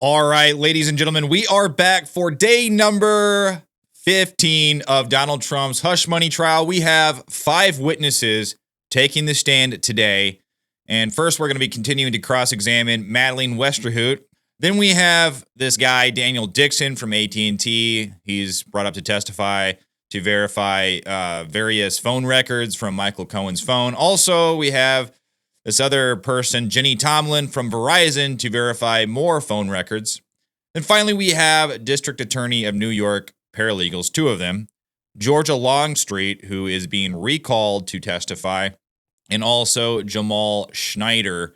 All right, ladies and gentlemen, we are back for day number 15 of Donald Trump's hush money trial. We have 5 witnesses taking the stand today. And first, we're going to be continuing to cross-examine Madeline Westerhout. Then we have this guy, Daniel Dixon from AT&T. He's brought up to testify to verify various phone records from Michael Cohen's phone. Also, we have this other person, Jenny Tomalin from Verizon, to verify more phone records. And finally, we have District Attorney of New York paralegals, 2 of them, Georgia Longstreet, who is being recalled to testify, and also Jarmel-Schneider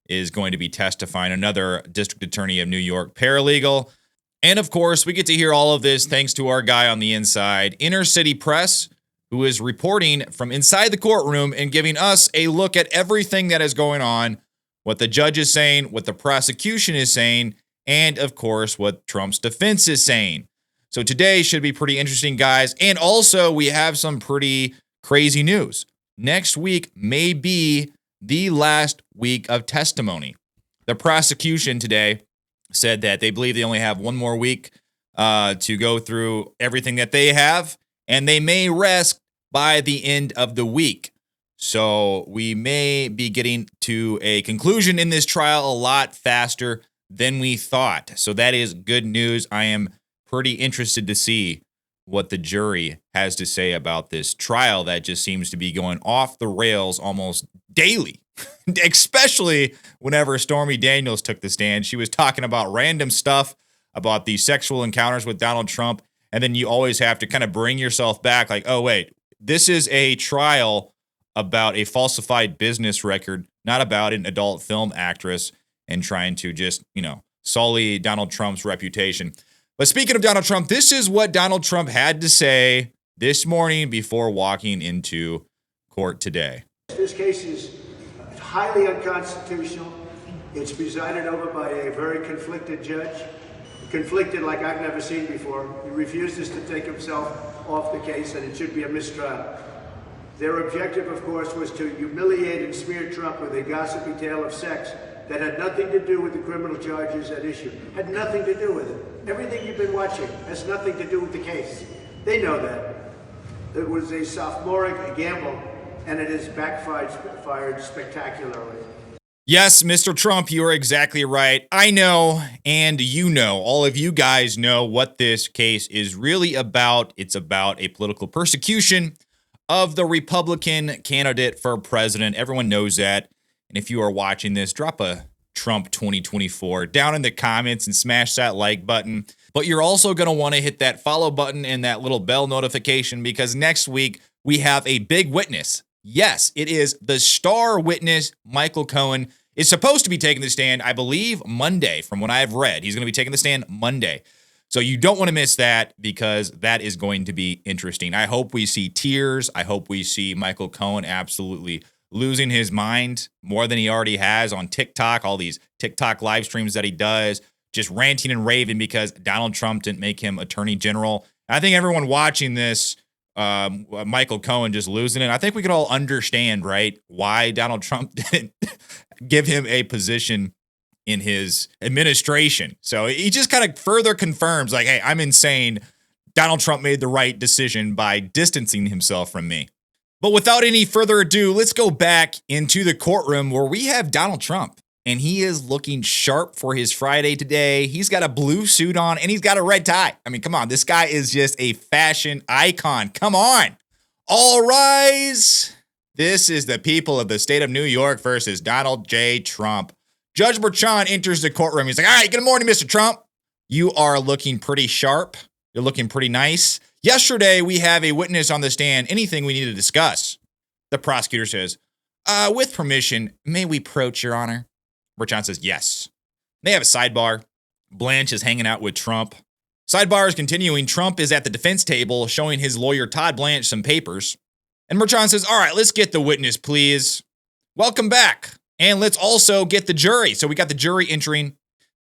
is going to be testifying, another District Attorney of New York paralegal. And of course, we get to hear all of this thanks to our guy on the inside, Inner City Press, who is reporting from inside the courtroom and giving us a look at everything that is going on, what the judge is saying, what the prosecution is saying, and of course, what Trump's defense is saying. So today should be pretty interesting, guys. And also, we have some pretty crazy news. Next week may be the last week of testimony. The prosecution today said that they believe they only have one more week to go through everything that they have, and they may rest by the end of the week. So we may be getting to a conclusion in this trial a lot faster than we thought. So that is good news. I am pretty interested to see what the jury has to say about this trial that just seems to be going off the rails almost daily, especially whenever Stormy Daniels took the stand. She was talking about random stuff about the sexual encounters with Donald Trump. And then you always have to kind of bring yourself back like, oh, wait, this is a trial about a falsified business record, not about an adult film actress and trying to just, sully Donald Trump's reputation. But speaking of Donald Trump, this is what Donald Trump had to say this morning before walking into court today. This case is highly unconstitutional. It's presided over by a very conflicted judge. Conflicted like I've never seen before. He refuses to take himself off the case, and it should be a mistrial. Their objective, of course, was to humiliate and smear Trump with a gossipy tale of sex that had nothing to do with the criminal charges at issue. Had nothing to do with it. Everything you've been watching has nothing to do with the case. They know that. It was a sophomoric gamble, and it has backfired spectacularly. Yes, Mr. Trump, you are exactly right. I know, and all of you guys know what this case is really about. It's about a political persecution of the Republican candidate for president. Everyone knows that. And if you are watching this, drop a Trump 2024 down in the comments and smash that like button. But you're also going to want to hit that follow button and that little bell notification because next week we have a big witness. Yes, it is the star witness, Michael Cohen, is supposed to be taking the stand, I believe, Monday, from what I've read. He's going to be taking the stand Monday. So you don't want to miss that because that is going to be interesting. I hope we see tears. I hope we see Michael Cohen absolutely losing his mind more than he already has on TikTok, all these TikTok live streams that he does, just ranting and raving because Donald Trump didn't make him attorney general. I think everyone watching this, Michael Cohen just losing it, I think we could all understand, right, why Donald Trump didn't give him a position in his administration. So he just kind of further confirms like, hey, I'm insane. Donald Trump made the right decision by distancing himself from me. But without any further ado, let's go back into the courtroom where we have Donald Trump. And he is looking sharp for his Friday today. He's got a blue suit on and he's got a red tie. I mean, come on. This guy is just a fashion icon. Come on. All rise. This is the people of the state of New York versus Donald J. Trump. Judge Merchan enters the courtroom. He's like, all right, good morning, Mr. Trump. You are looking pretty sharp. You're looking pretty nice. Yesterday, we have a witness on the stand. Anything we need to discuss? The prosecutor says, with permission, may we approach, Your Honor? Merchan says, yes. They have a sidebar. Blanche is hanging out with Trump. Sidebar is continuing. Trump is at the defense table showing his lawyer, Todd Blanche, some papers. And Merchan says, all right, let's get the witness, please. Welcome back. And let's also get the jury. So we got the jury entering.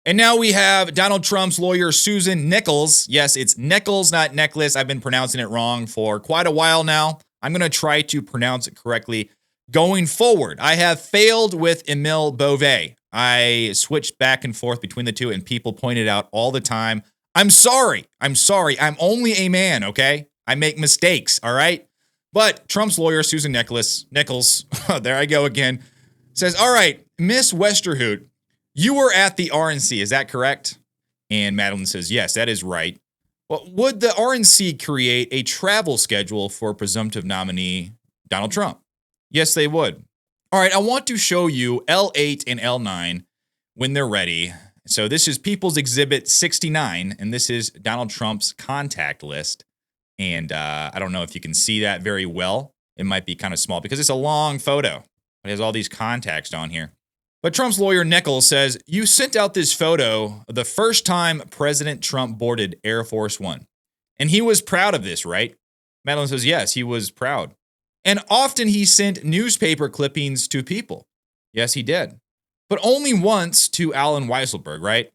And now we have Donald Trump's lawyer, Susan Nichols. Yes, it's Nichols, not necklace. I've been pronouncing it wrong for quite a while now. I'm going to try to pronounce it correctly going forward. I have failed with Emile Beauvais. I switched back and forth between the two, and people pointed out all the time, I'm sorry. I'm only a man, okay? I make mistakes, all right? But Trump's lawyer, Susan Nichols, there I go again, says, all right, Miss Westerhout, you were at the RNC, is that correct? And Madeline says, yes, that is right. Well, would the RNC create a travel schedule for presumptive nominee Donald Trump? Yes, they would. All right, I want to show you L8 and L9 when they're ready. So this is People's Exhibit 69, and this is Donald Trump's contact list. And I don't know if you can see that very well. It might be kind of small because it's a long photo. It has all these contacts on here. But Trump's lawyer, Nichols, says, you sent out this photo the first time President Trump boarded Air Force One. And he was proud of this, right? Madeline says, yes, he was proud. And often he sent newspaper clippings to people. Yes, he did. But only once to Alan Weisselberg, right?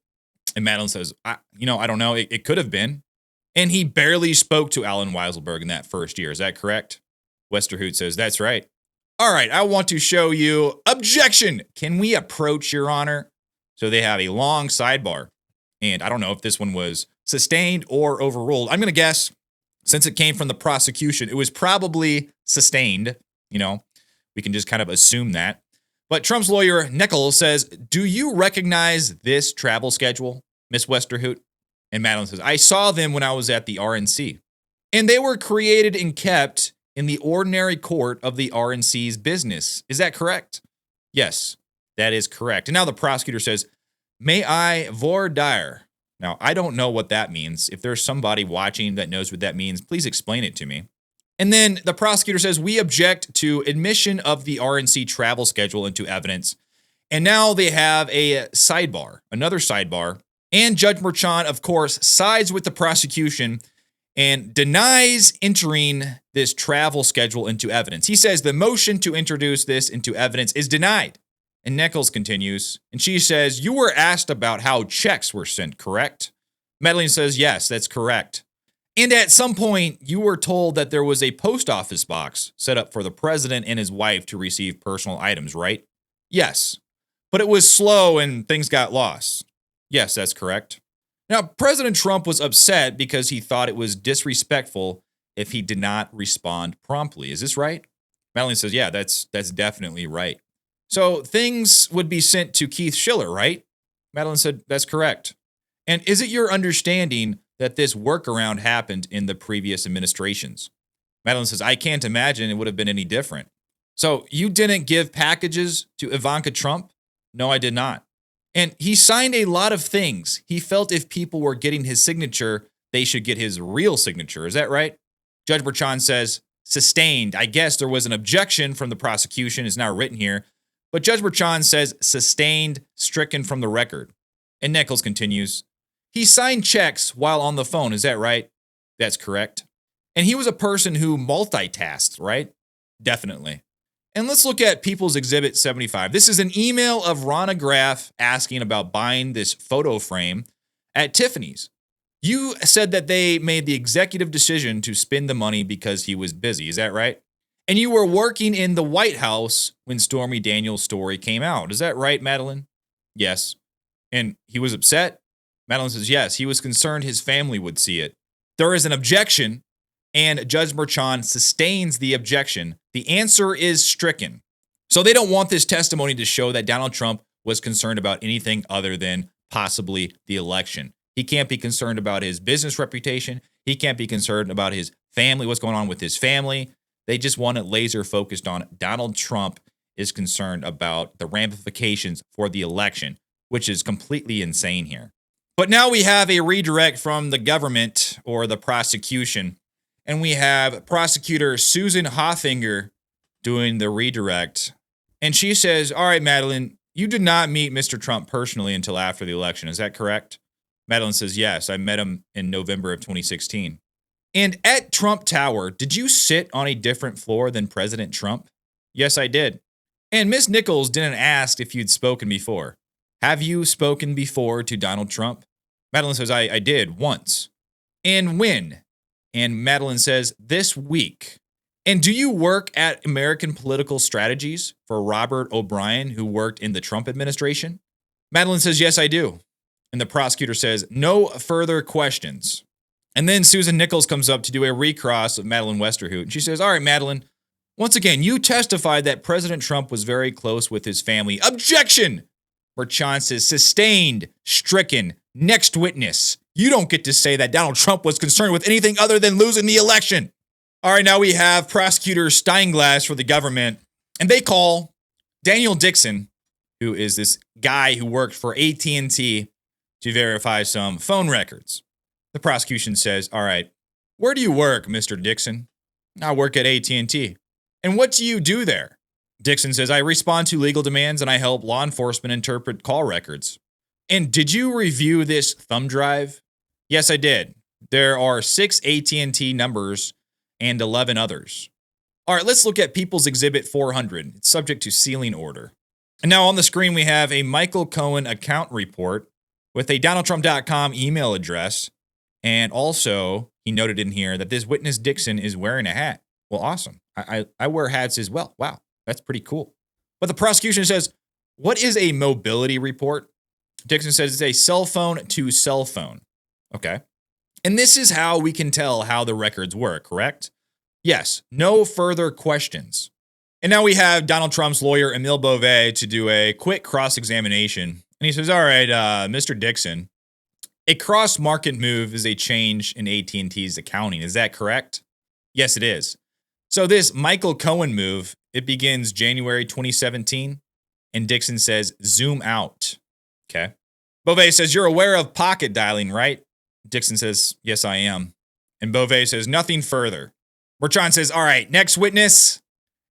And Madeline says, I don't know. It could have been. And he barely spoke to Alan Weisselberg in that first year. Is that correct? Westerhout says, that's right. All right, I want to show you objection. Can we approach, Your Honor? So they have a long sidebar. And I don't know if this one was sustained or overruled. I'm going to guess, since it came from the prosecution, it was probably sustained. We can just kind of assume that. But Trump's lawyer, Nichols, says, do you recognize this travel schedule, Miss Westerhout? And Madeline says, I saw them when I was at the RNC. And they were created and kept in the ordinary court of the RNC's business. Is that correct? Yes, that is correct. And now the prosecutor says, may I voir dire? Now, I don't know what that means. If there's somebody watching that knows what that means, please explain it to me. And then the prosecutor says, we object to admission of the RNC travel schedule into evidence. And now they have a sidebar, another sidebar. And Judge Merchan, of course, sides with the prosecution and denies entering this travel schedule into evidence. He says the motion to introduce this into evidence is denied. And Nichols continues, and she says, you were asked about how checks were sent, correct? Madeline says, yes, that's correct. And at some point, you were told that there was a post office box set up for the president and his wife to receive personal items, right? Yes. But it was slow and things got lost. Yes, that's correct. Now, President Trump was upset because he thought it was disrespectful if he did not respond promptly. Is this right? Madeline says, yeah, that's definitely right. So things would be sent to Keith Schiller, right? Madeline said, that's correct. And is it your understanding that this workaround happened in the previous administrations? Madeline says, I can't imagine it would have been any different. So you didn't give packages to Ivanka Trump? No, I did not. And he signed a lot of things. He felt if people were getting his signature, they should get his real signature. Is that right? Judge Merchan says, sustained. I guess there was an objection from the prosecution. It's not written here. But Judge Merchan says, sustained, stricken from the record. And Nichols continues, he signed checks while on the phone. Is that right? That's correct. And he was a person who multitasked, right? Definitely. And let's look at People's Exhibit 75. This is an email of Ronna Graff asking about buying this photo frame at Tiffany's. You said that they made the executive decision to spend the money because he was busy. Is that right? And you were working in the White House when Stormy Daniels' story came out. Is that right, Madeline? Yes. And he was upset? Madeline says, yes, he was concerned his family would see it. There is an objection, and Judge Merchan sustains the objection. The answer is stricken. So they don't want this testimony to show that Donald Trump was concerned about anything other than possibly the election. He can't be concerned about his business reputation. He can't be concerned about his family, what's going on with his family. They just want it laser focused on Donald Trump is concerned about the ramifications for the election, which is completely insane here. But now we have a redirect from the government or the prosecution. And we have prosecutor Susan Hoffinger doing the redirect. And she says, all right, Madeline, you did not meet Mr. Trump personally until after the election. Is that correct? Madeline says, yes, I met him in November of 2016. And at Trump Tower, did you sit on a different floor than President Trump? Yes, I did. And Ms. Nichols didn't ask if you'd spoken before. Have you spoken before to Donald Trump? Madeline says, I did once. And when? And Madeline says, this week. And do you work at American Political Strategies for Robert O'Brien, who worked in the Trump administration? Madeline says, yes, I do. And the prosecutor says, no further questions. And then Susan Nichols comes up to do a recross of Madeline Westerhout. And she says, all right, Madeline, once again, you testified that President Trump was very close with his family. Objection! Bertrand says, sustained, stricken, next witness. You don't get to say that Donald Trump was concerned with anything other than losing the election. All right, now we have Prosecutor Steinglass for the government, and they call Daniel Dixon, who is this guy who worked for AT&T, to verify some phone records. The prosecution says, all right, where do you work, Mr. Dixon? I work at AT&T. And what do you do there? Dixon says, I respond to legal demands and I help law enforcement interpret call records. And did you review this thumb drive? Yes, I did. There are 6 AT&T numbers and 11 others. All right, let's look at People's Exhibit 400. It's subject to sealing order. And now on the screen, we have a Michael Cohen account report with a DonaldTrump.com email address. And also, he noted in here that this witness Dixon is wearing a hat. Well, awesome. I wear hats as well. Wow, that's pretty cool. But the prosecution says, what is a mobility report? Dixon says it's a cell phone to cell phone. Okay. And this is how we can tell how the records work, correct? Yes, no further questions. And now we have Donald Trump's lawyer, Emile Beauvais, to do a quick cross-examination. And he says, all right, Mr. Dixon, a cross-market move is a change in AT&T's accounting. Is that correct? Yes, it is. So this Michael Cohen move, it begins January 2017. And Dixon says, zoom out. Okay. Beauvais says, you're aware of pocket dialing, right? Dixon says, yes, I am. And Beauvais says, nothing further. Bertrand says, all right, next witness.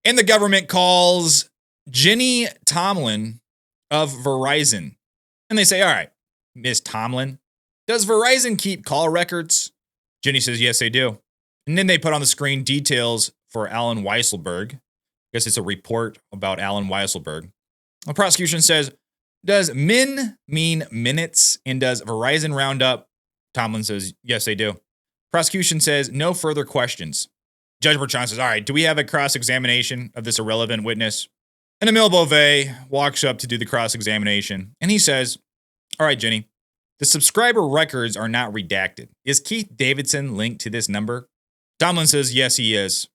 And the government calls Jenny Tomalin of Verizon. And they say, all right, Miss Tomalin, does Verizon keep call records? Jenny says, yes, they do. And then they put on the screen details for Alan Weisselberg. I guess it's a report about Alan Weisselberg. The prosecution says, does min mean minutes? And does Verizon round up? Tomlin says, yes, they do. Prosecution says, no further questions. Judge Bertrand says, all right, do we have a cross-examination of this irrelevant witness? And Emile Beauvais walks up to do the cross-examination. And he says, all right, Jenny, the subscriber records are not redacted. Is Keith Davidson linked to this number? Tomlin says, yes, he is.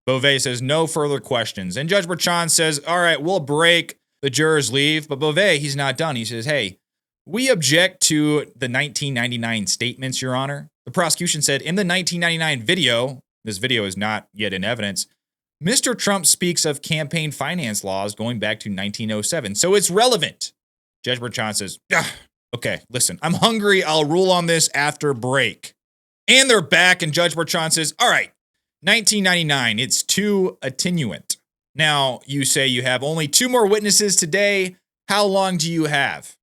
Beauvais says, no further questions. And Judge Bertrand says, all right, we'll break. The jurors leave. But Beauvais, he's not done. He says, hey, we object to the 1999 statements, Your Honor. The prosecution said in the 1999 video, this video is not yet in evidence, Mr. Trump speaks of campaign finance laws going back to 1907. So it's relevant. Judge Bertrand says, okay, listen, I'm hungry. I'll rule on this after break. And they're back. And Judge Bertrand says, all right, 1999, it's too attenuant. Now, you say you have only 2 more witnesses today. How long do you have?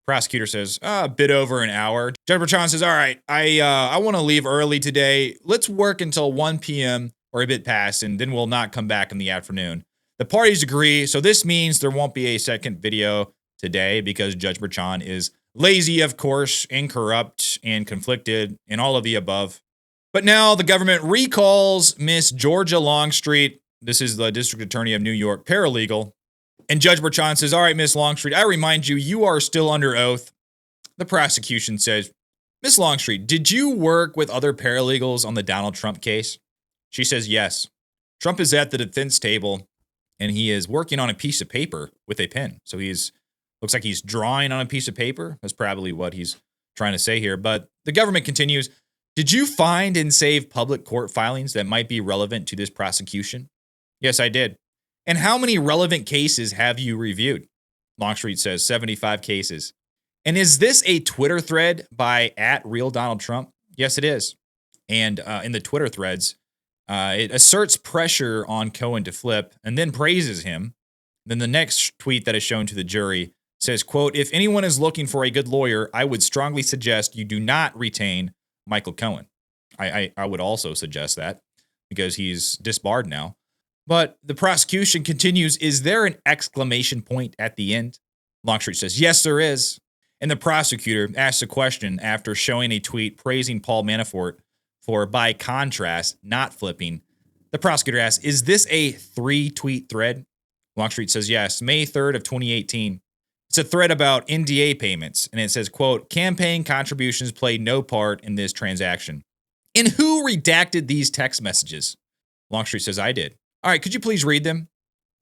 Prosecutor says, a bit over an hour. Judge Bertrand says, all right, I want to leave early today. Let's work until 1 p.m. or a bit past, and then we'll not come back in the afternoon. The parties agree, so this means there won't be a second video today because Judge Bertrand is lazy, of course, and corrupt and conflicted and all of the above. But now the government recalls Miss Georgia Longstreet. This is the District Attorney of New York, paralegal. And Judge Bertrand says, all right, Miss Longstreet, I remind you, you are still under oath. The prosecution says, Miss Longstreet, did you work with other paralegals on the Donald Trump case? She says, yes. Trump is at the defense table, and he is working on a piece of paper with a pen. So looks like he's drawing on a piece of paper. That's probably what he's trying to say here. But the government continues, did you find and save public court filings that might be relevant to this prosecution? Yes, I did. And how many relevant cases have you reviewed? Longstreet says 75 cases. And is this a Twitter thread by @RealDonaldTrump? Yes, it is. And in the Twitter threads, it asserts pressure on Cohen to flip and then praises him. Then the next tweet that is shown to the jury says, quote, if anyone is looking for a good lawyer, I would strongly suggest you do not retain Michael Cohen. I would also suggest that because he's disbarred now. But the prosecution continues, is there an exclamation point at the end? Longstreet says, yes, there is. And the prosecutor asks a question after showing a tweet praising Paul Manafort for, by contrast, not flipping. The prosecutor asks, is this a 3-tweet thread? Longstreet says, yes, May 3rd of 2018. It's a thread about NDA payments, and it says, quote, campaign contributions played no part in this transaction. And who redacted these text messages? Longstreet says, I did. All right, could you please read them?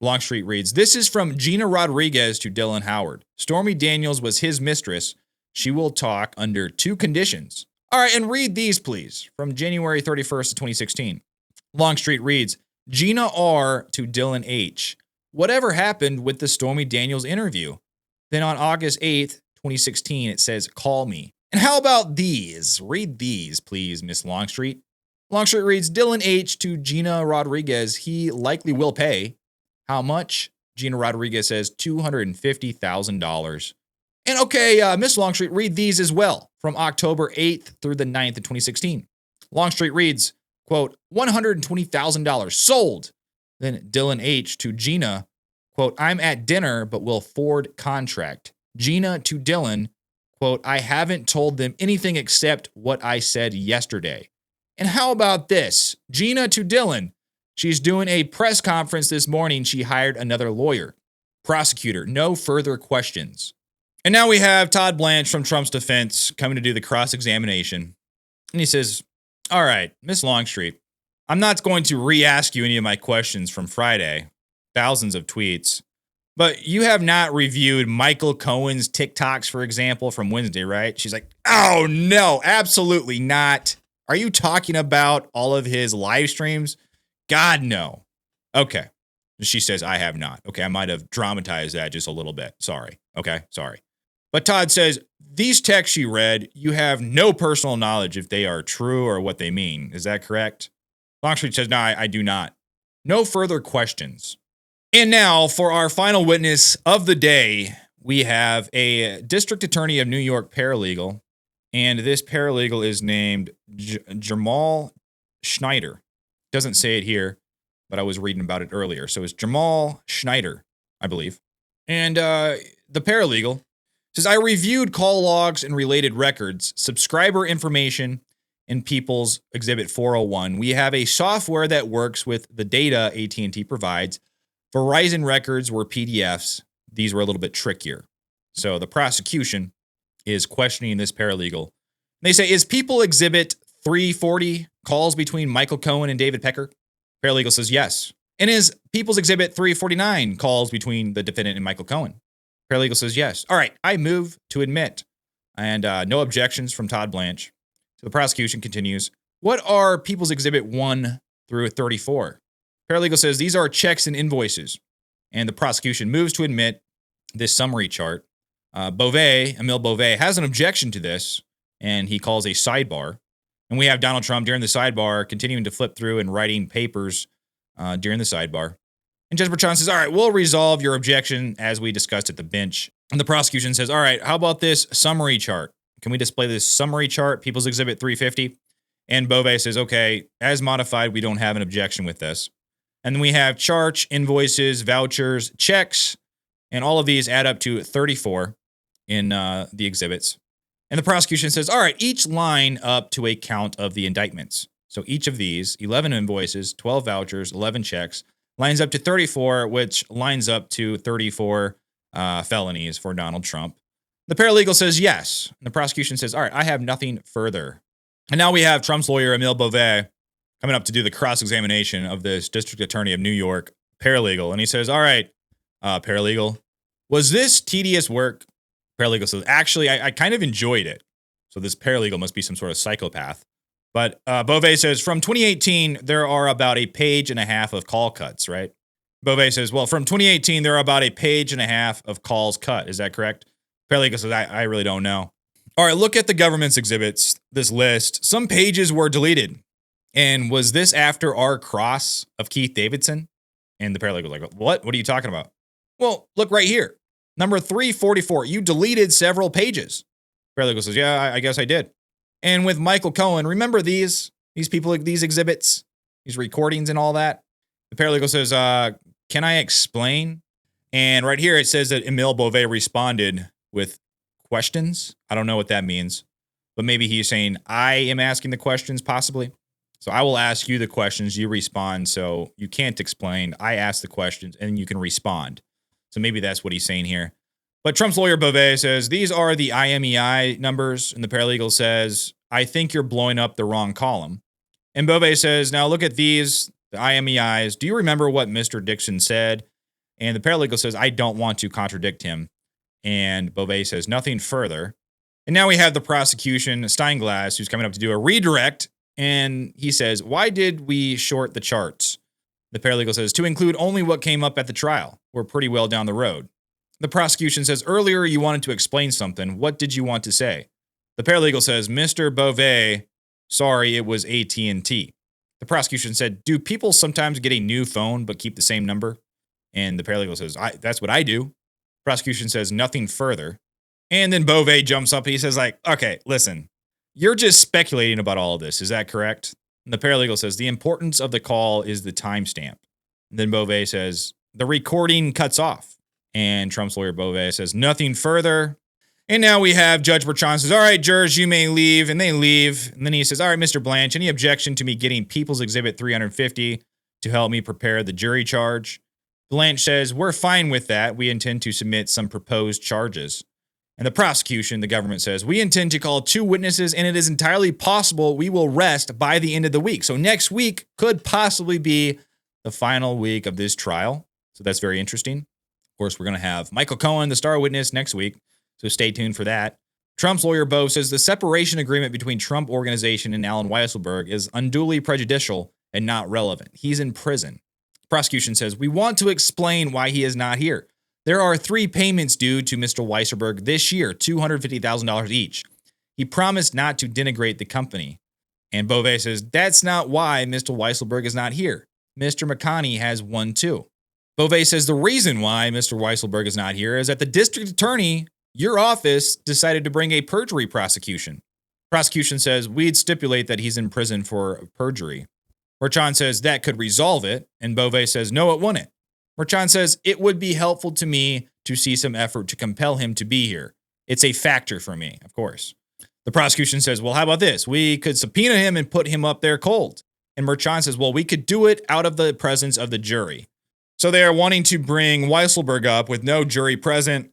Longstreet reads, this is from Gina Rodriguez to Dylan Howard. Stormy Daniels was his mistress. She will talk under 2 conditions. All right, and read these, please, from January 31st of 2016. Longstreet reads, Gina R. to Dylan H. Whatever happened with the Stormy Daniels interview? Then on August 8th, 2016, it says, call me. And how about these? Read these, please, Miss Longstreet. Longstreet reads, Dylan H. to Gina Rodriguez. He likely will pay. How much? Gina Rodriguez says $250,000. And okay, Miss Longstreet, read these as well from October 8th through the 9th of 2016. Longstreet reads, quote, $120,000 sold. Then Dylan H. to Gina, quote, I'm at dinner, but will forward contract. Gina to Dylan, quote, I haven't told them anything except what I said yesterday. And how about this? Gina to Dylan, she's doing a press conference this morning. She hired another lawyer. Prosecutor, no further questions. And now we have Todd Blanche from Trump's defense coming to do the cross-examination. And he says, all right, Miss Longstreet, I'm not going to re-ask you any of my questions from Friday, thousands of tweets, but you have not reviewed Michael Cohen's TikToks, for example, from Wednesday, right? She's like, oh no, absolutely not. Are you talking about all of his live streams? God, no. Okay. She says, I have not. Okay, I might have dramatized that just a little bit. Sorry. Okay, sorry. But Todd says, these texts you read, you have no personal knowledge if they are true or what they mean. Is that correct? Longstreet says, no, I do not. No further questions. And now for our final witness of the day, we have a district attorney of New York paralegal. And this paralegal is named Jarmel-Schneider. Doesn't say it here, but I was reading about it earlier. So it's Jarmel-Schneider, I believe. And the paralegal says, I reviewed call logs and related records, subscriber information, in People's Exhibit 401. We have a software that works with the data AT&T provides. Verizon records were PDFs. These were a little bit trickier. So the prosecution is questioning this paralegal. They say, is People Exhibit 340 calls between Michael Cohen and David Pecker? Paralegal says yes. And is People's Exhibit 349 calls between the defendant and Michael Cohen? Paralegal says yes. All right, I move to admit. And no objections from Todd Blanche. So the prosecution continues. What are People's Exhibit 1 through 34? Paralegal says these are checks and invoices. And the prosecution moves to admit this summary chart. Emile Beauvais has an objection to this, and he calls a sidebar. And we have Donald Trump during the sidebar continuing to flip through and writing papers during the sidebar. And Judge Bertrand says, all right, we'll resolve your objection as we discussed at the bench. And the prosecution says, all right, how about this summary chart? Can we display this summary chart, People's Exhibit 350? And Beauvais says, okay, as modified, we don't have an objection with this. And then we have charge, invoices, vouchers, checks, and all of these add up to 34 in the exhibits. And the prosecution says, all right, each line up to a count of the indictments. So each of these, 11 invoices, 12 vouchers, 11 checks, lines up to 34, which lines up to 34 felonies for Donald Trump. The paralegal says yes. And the prosecution says, all right, I have nothing further. And now we have Trump's lawyer, Emile Beauvais, coming up to do the cross-examination of this district attorney of New York paralegal. And he says, all right, paralegal, was this tedious work? Paralegal says, actually, I kind of enjoyed it. So this paralegal must be some sort of psychopath. But Beauvais says, from 2018, there are about a page and a half of call cuts, right? Beauvais says, well, from 2018, there are about a page and a half of calls cut. Is that correct? Paralegal says, I really don't know. All right, look at the government's exhibits, this list. Some pages were deleted. And was this after our cross of Keith Davidson? And the paralegal was like, what? What are you talking about? Well, look right here. Number 344, you deleted several pages. Paralegal says, yeah, I guess I did. And with Michael Cohen, remember these people, these exhibits, these recordings and all that? The paralegal says, can I explain? And right here, it says that Emile Beauvais responded with questions. I don't know what that means, but maybe he's saying, I am asking the questions possibly. So I will ask you the questions, you respond. So you can't explain. I ask the questions and you can respond. So maybe that's what he's saying here. But Trump's lawyer, Beauvais, says, these are the IMEI numbers. And the paralegal says, I think you're blowing up the wrong column. And Beauvais says, now look at these, the IMEIs. Do you remember what Mr. Dixon said? And the paralegal says, I don't want to contradict him. And Beauvais says, nothing further. And now we have the prosecution, Steinglass, who's coming up to do a redirect. And he says, why did we short the charts? The paralegal says, to include only what came up at the trial. We're pretty well down the road. The prosecution says, earlier you wanted to explain something. What did you want to say? The paralegal says, Mr. Beauvais, sorry, it was AT&T. The prosecution said, do people sometimes get a new phone but keep the same number? And the paralegal says, that's what I do. Prosecution says, nothing further. And then Beauvais jumps up and he says, like, okay, listen, you're just speculating about all of this. Is that correct? And the paralegal says, the importance of the call is the timestamp. Then Beauvais says, the recording cuts off. And Trump's lawyer, Beauvais, says, nothing further. And now we have Judge Bertrand says, all right, jurors, you may leave. And they leave. And then he says, all right, Mr. Blanche, any objection to me getting People's Exhibit 350 to help me prepare the jury charge? Blanche says, we're fine with that. We intend to submit some proposed charges. And the prosecution, the government says, we intend to call 2 witnesses, and it is entirely possible we will rest by the end of the week. So next week could possibly be the final week of this trial. So that's very interesting. Of course, we're going to have Michael Cohen, the star witness, next week. So stay tuned for that. Trump's lawyer, Bo, says the separation agreement between Trump Organization and Alan Weisselberg is unduly prejudicial and not relevant. He's in prison. Prosecution says, we want to explain why he is not here. There are 3 payments due to Mr. Weisselberg this year, $250,000 each. He promised not to denigrate the company. And Beauvais says, that's not why Mr. Weisselberg is not here. Mr. McConney has one too. Beauvais says the reason why Mr. Weisselberg is not here is that the district attorney, your office, decided to bring a perjury prosecution. Prosecution says, we'd stipulate that he's in prison for perjury. Bertrand says that could resolve it. And Beauvais says, no, it wouldn't. Bertrand says, it would be helpful to me to see some effort to compel him to be here. It's a factor for me, of course. The prosecution says, well, how about this? We could subpoena him and put him up there cold. And Bertrand says, well, we could do it out of the presence of the jury. So they are wanting to bring Weisselberg up with no jury present.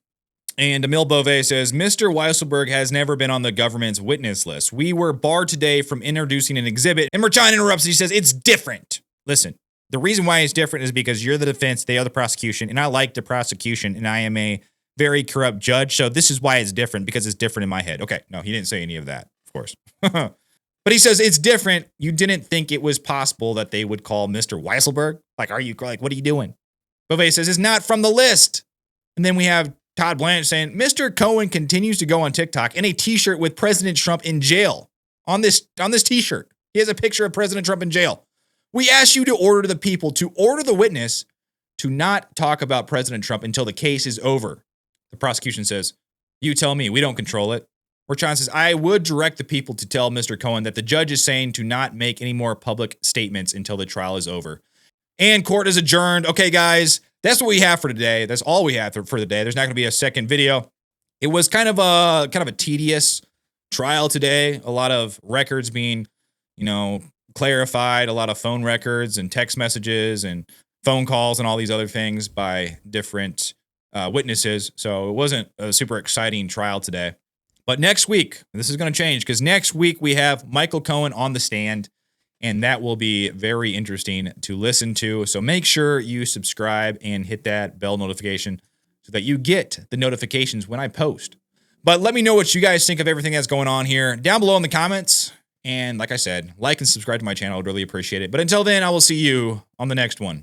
And Emile Beauvais says, Mr. Weisselberg has never been on the government's witness list. We were barred today from introducing an exhibit. And Bertrand interrupts and he says, it's different. Listen. The reason why it's different is because you're the defense, they are the prosecution, and I like the prosecution, and I am a very corrupt judge, so this is why it's different, because it's different in my head. Okay, no, he didn't say any of that, of course. But he says it's different. You didn't think it was possible that they would call Mr. Weisselberg? What are you doing? Beauvais says it's not from the list. And then we have Todd Blanche saying, Mr. Cohen continues to go on TikTok in a t-shirt with President Trump in jail. On this t-shirt, he has a picture of President Trump in jail. We ask you to order the people, to order the witness, to not talk about President Trump until the case is over. The prosecution says, you tell me, we don't control it. Bertrand says, I would direct the people to tell Mr. Cohen that the judge is saying to not make any more public statements until the trial is over. And court is adjourned. Okay, guys, that's what we have for today. That's all we have for the day. There's not going to be a second video. It was kind of a tedious trial today. A lot of records being, clarified, a lot of phone records and text messages and phone calls and all these other things by different witnesses. So it wasn't a super exciting trial today. But next week, this is going to change because next week we have Michael Cohen on the stand, and that will be very interesting to listen to. So make sure you subscribe and hit that bell notification so that you get the notifications when I post. But let me know what you guys think of everything that's going on here down below in the comments. And like I said, like and subscribe to my channel. I would really appreciate it. But until then, I will see you on the next one.